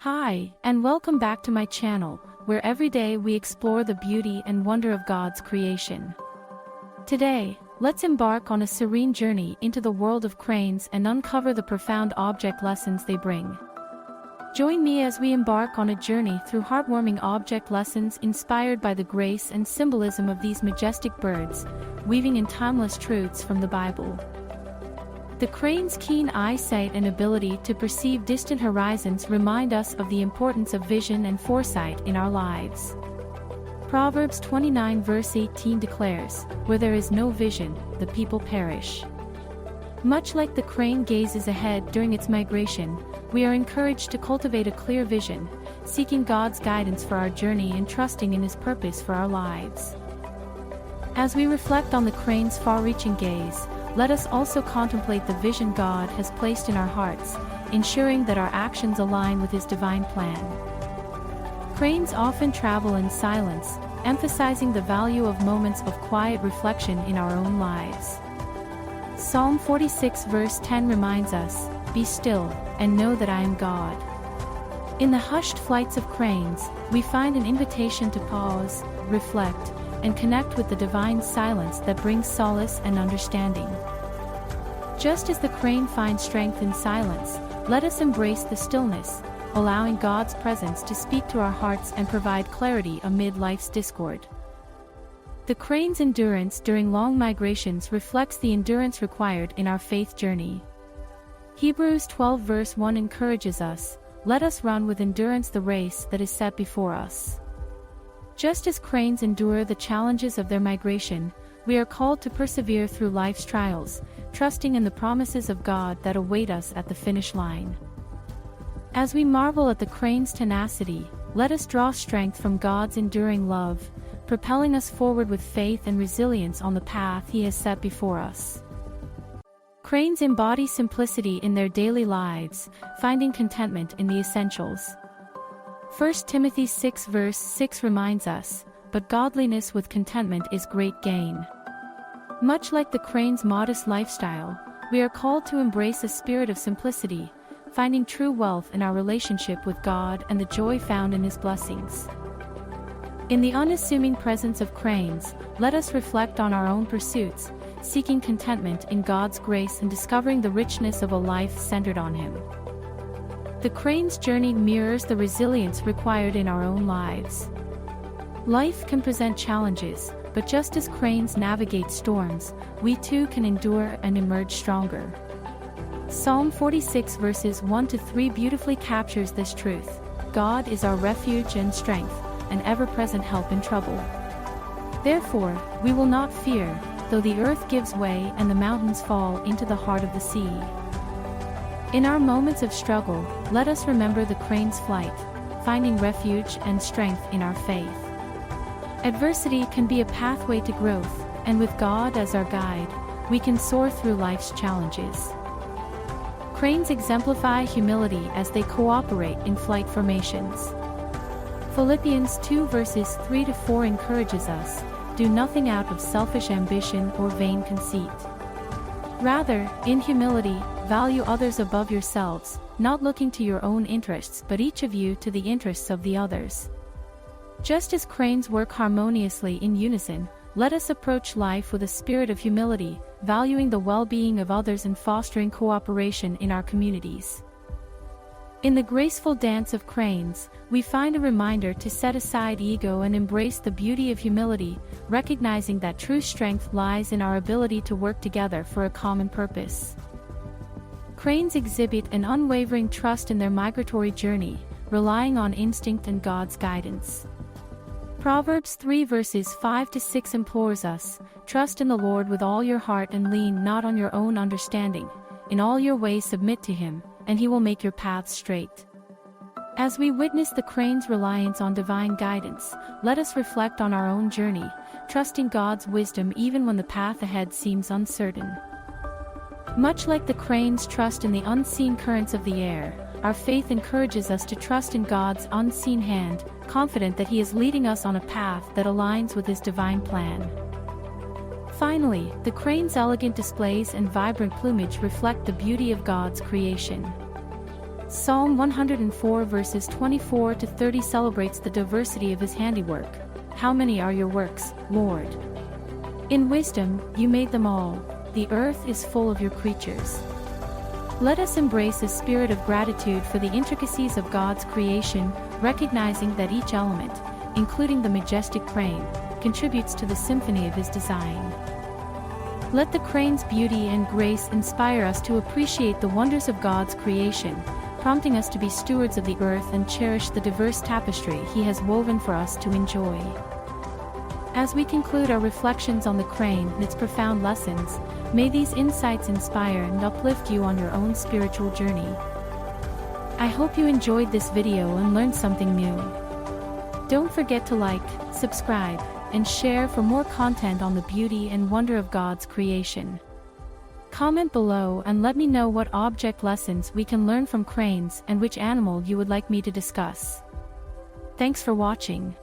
Hi, and welcome back to my channel, where every day we explore the beauty and wonder of God's creation. Today, let's embark on a serene journey into the world of cranes and uncover the profound object lessons they bring. Join me as we embark on a journey through heartwarming object lessons inspired by the grace and symbolism of these majestic birds, weaving in timeless truths from the Bible. The crane's keen eyesight and ability to perceive distant horizons remind us of the importance of vision and foresight in our lives. Proverbs 29 verse 18 declares, "Where there is no vision, the people perish." Much like the crane gazes ahead during its migration, we are encouraged to cultivate a clear vision, seeking God's guidance for our journey and trusting in His purpose for our lives. As we reflect on the crane's far-reaching gaze, let us also contemplate the vision God has placed in our hearts, ensuring that our actions align with His divine plan. Cranes often travel in silence, emphasizing the value of moments of quiet reflection in our own lives. Psalm 46 verse 10 reminds us, "Be still, and know that I am God." In the hushed flights of cranes, we find an invitation to pause, reflect, and connect with the divine silence that brings solace and understanding. Just as the crane finds strength in silence, let us embrace the stillness, allowing God's presence to speak to our hearts and provide clarity amid life's discord. The crane's endurance during long migrations reflects the endurance required in our faith journey. Hebrews 12 verse 1 encourages us, "Let us run with endurance the race that is set before us." Just as cranes endure the challenges of their migration, we are called to persevere through life's trials, trusting in the promises of God that await us at the finish line. As we marvel at the crane's tenacity, let us draw strength from God's enduring love, propelling us forward with faith and resilience on the path He has set before us. Cranes embody simplicity in their daily lives, finding contentment in the essentials. 1 Timothy 6 verse 6 reminds us, "But godliness with contentment is great gain." Much like the crane's modest lifestyle, we are called to embrace a spirit of simplicity, finding true wealth in our relationship with God and the joy found in His blessings. In the unassuming presence of cranes, let us reflect on our own pursuits, seeking contentment in God's grace and discovering the richness of a life centered on Him. The crane's journey mirrors the resilience required in our own lives. Life can present challenges, but just as cranes navigate storms, we too can endure and emerge stronger. Psalm 46 verses 1 to 3 beautifully captures this truth. "God is our refuge and strength, an ever-present help in trouble. Therefore, we will not fear, though the earth gives way and the mountains fall into the heart of the sea." In our moments of struggle, let us remember the crane's flight, finding refuge and strength in our faith. Adversity can be a pathway to growth, and with God as our guide, we can soar through life's challenges. Cranes exemplify humility as they cooperate in flight formations. Philippians 2 verses 3 to 4 encourages us, "Do nothing out of selfish ambition or vain conceit. Rather, in humility, value others above yourselves, not looking to your own interests but each of you to the interests of the others." Just as cranes work harmoniously in unison, let us approach life with a spirit of humility, valuing the well-being of others and fostering cooperation in our communities. In the graceful dance of cranes, we find a reminder to set aside ego and embrace the beauty of humility, recognizing that true strength lies in our ability to work together for a common purpose. Cranes exhibit an unwavering trust in their migratory journey, relying on instinct and God's guidance. Proverbs 3 verses 5 to 6 implores us, "Trust in the Lord with all your heart and lean not on your own understanding. In all your ways submit to Him, and He will make your paths straight." As we witness the crane's reliance on divine guidance, let us reflect on our own journey, trusting God's wisdom even when the path ahead seems uncertain. Much like the crane's trust in the unseen currents of the air, our faith encourages us to trust in God's unseen hand, confident that He is leading us on a path that aligns with His divine plan. Finally, the crane's elegant displays and vibrant plumage reflect the beauty of God's creation. Psalm 104 verses 24 to 30 celebrates the diversity of his handiwork. How many are your works, Lord? In wisdom, you made them all. The earth is full of your creatures. Let us embrace a spirit of gratitude for the intricacies of God's creation, recognizing that each element, including the majestic crane, contributes to the symphony of his design. Let the crane's beauty and grace inspire us to appreciate the wonders of God's creation, prompting us to be stewards of the earth and cherish the diverse tapestry he has woven for us to enjoy. As we conclude our reflections on the crane and its profound lessons, may these insights inspire and uplift you on your own spiritual journey. I hope you enjoyed this video and learned something new. Don't forget to like, subscribe, and share for more content on the beauty and wonder of God's creation. Comment below and let me know what object lessons we can learn from cranes and which animal you would like me to discuss. Thanks for watching.